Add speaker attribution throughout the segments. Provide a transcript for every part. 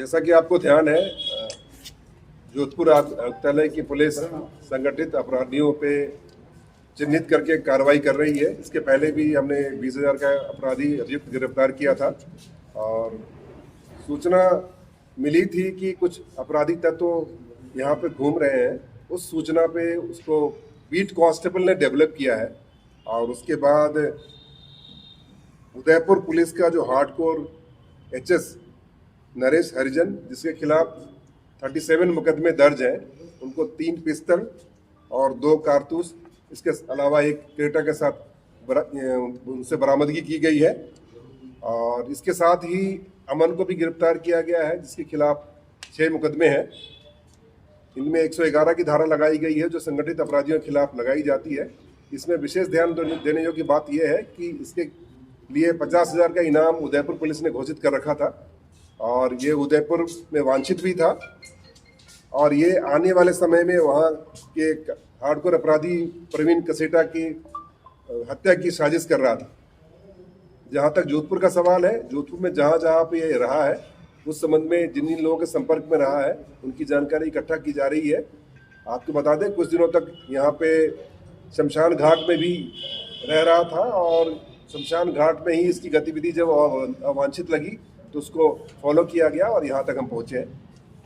Speaker 1: जैसा कि आपको ध्यान है, जोधपुर आयुक्तालय की पुलिस संगठित अपराधियों पे चिन्हित करके कार्रवाई कर रही है। इसके पहले भी हमने 20,000 का अपराधी अभियुक्त गिरफ्तार किया था और सूचना मिली थी कि कुछ आपराधिक तत्व यहाँ पे घूम रहे हैं। उस सूचना पे उसको बीट कांस्टेबल ने डेवलप किया है और उसके बाद उदयपुर पुलिस का जो हार्डकोर एचएस नरेश हरिजन, जिसके खिलाफ 37 मुकदमे दर्ज हैं, उनको 3 पिस्तल और 2 कारतूस, इसके अलावा एक क्रेटा के साथ उनसे बरामदगी की गई है। और इसके साथ ही अमन को भी गिरफ्तार किया गया है, जिसके खिलाफ 6 मुकदमे हैं। इनमें 111 की धारा लगाई गई है, जो संगठित अपराधियों के खिलाफ लगाई जाती है। इसमें विशेष ध्यान देने योग्य बात यह है कि इसके लिए 50,000 का इनाम उदयपुर पुलिस ने घोषित कर रखा था और ये उदयपुर में वांछित भी था और ये आने वाले समय में वहाँ के हार्डकोर अपराधी प्रवीण कसेटा की हत्या की साजिश कर रहा था। जहाँ तक जोधपुर का सवाल है, जोधपुर में जहाँ जहाँ पे ये रहा है, उस संबंध में जिन लोगों के संपर्क में रहा है, उनकी जानकारी इकट्ठा की जा रही है। आपको बता दें, कुछ दिनों तक यहाँ पे शमशान घाट में भी रह रहा था और शमशान घाट में ही इसकी गतिविधि जब अवांछित लगी तो उसको फॉलो किया गया और यहाँ तक हम पहुँचे हैं।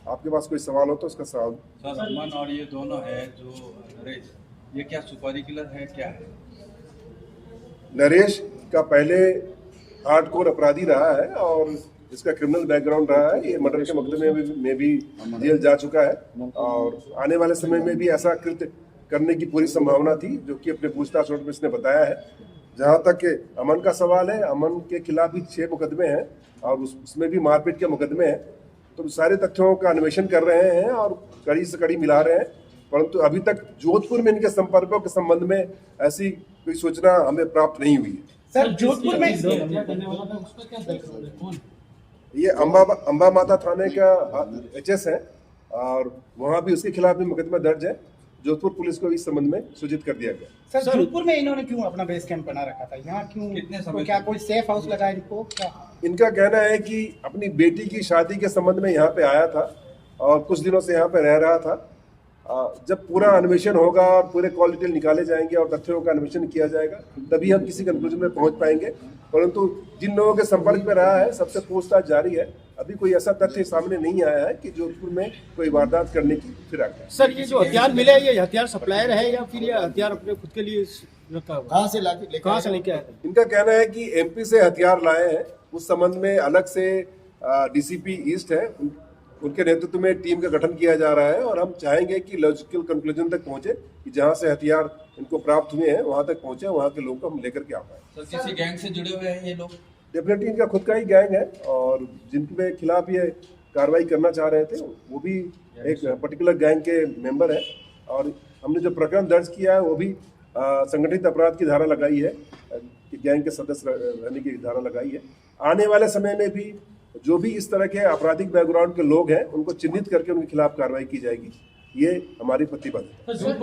Speaker 1: आपके पास कोई सवाल हो तो उसका सवाल।
Speaker 2: सर, अमन और ये दोनों है जो नरेश, ये क्या सुपारी किलर है, क्या है?
Speaker 1: नरेश का पहले हार्डकोर अपराधी रहा है और इसका क्रिमिनल बैकग्राउंड रहा है। ये मर्डर के मुकदमे में भी जेल जा चुका है और आने वाले समय में भी ऐसा कृत्य करने की पूरी संभावना थी, जो कि अपने पूछताछ में इसने बताया है। जहाँ तक अमन का सवाल है, अमन के खिलाफ भी 6 मुकदमे हैं और उसमें भी मारपीट के मुकदमे हैं। तो सारे तथ्यों का अन्वेषण कर रहे हैं और कड़ी से कड़ी मिला रहे हैं, परंतु अभी तक जोधपुर में इनके संपर्कों के संबंध में ऐसी कोई सूचना हमें प्राप्त नहीं हुई है।
Speaker 3: सर, जोधपुर में
Speaker 1: ये अंबा माता थाने का एचएस है और वहाँ भी उसके खिलाफ भी मुकदमा दर्ज है। जोधपुर पुलिस को इस संबंध में सूचित कर दिया गया।
Speaker 3: सर, जोधपुर में इन्होंने क्यों अपना बेस कैंप बना रखा था? यहाँ क्यों?
Speaker 2: कितने समय
Speaker 3: क्या कोई सेफ हाउस लगा इनको क्या?
Speaker 1: इनका कहना है कि अपनी बेटी की शादी के संबंध में यहाँ पे आया था और कुछ दिनों से यहाँ पे रह रहा था। जब पूरा अन्वेषण होगा और पूरे कॉल डिटेल निकाले जाएंगे और तथ्यों का अन्वेषण किया जाएगा, तभी हम किसी कंक्लूजन में पहुंच पाएंगे। परंतु जिन लोगों के संपर्क में रहा है, सबसे पूछताछ जारी है। अभी कोई ऐसा तथ्य सामने नहीं आया है कि जोधपुर में कोई वारदात करने की फिराक है।
Speaker 4: सर, ये जो हथियार मिले, ये हथियार सप्लायर है या फिर ये हथियार अपने खुद के लिए रखा हुआ? कहाँ से लेके आए?
Speaker 1: इनका कहना है कि एमपी से हथियार लाए हैं। उस संबंध में अलग से डीसीपी ईस्ट है, उनके नेतृत्व में टीम का गठन किया जा रहा है और हम चाहेंगे कि लॉजिकल कंक्लूजन तक पहुंचे कि जहां से हथियार इनको प्राप्त हुए हैं वहां तक पहुंचे, वहां के लोगों को हम लेकर के आ पाए।
Speaker 2: सर, किसी गैंग से जुड़े हुए हैं ये लोग?
Speaker 1: डेफिनेटली इनका खुद का ही गैंग है और जिनके खिलाफ ये कार्रवाई करना चाह रहे थे वो भी एक पर्टिकुलर गैंग के मेंबर है और हमने जो प्रकरण दर्ज किया है वो भी संगठित अपराध की धारा लगाई है कि गैंग के सदस्य रहने की धारा लगाई है। आने वाले समय में भी जो भी इस तरह के आपराधिक बैकग्राउंड के लोग हैं, उनको चिन्हित करके उनके खिलाफ कार्रवाई की जाएगी। ये हमारी प्रतिबद्धता है।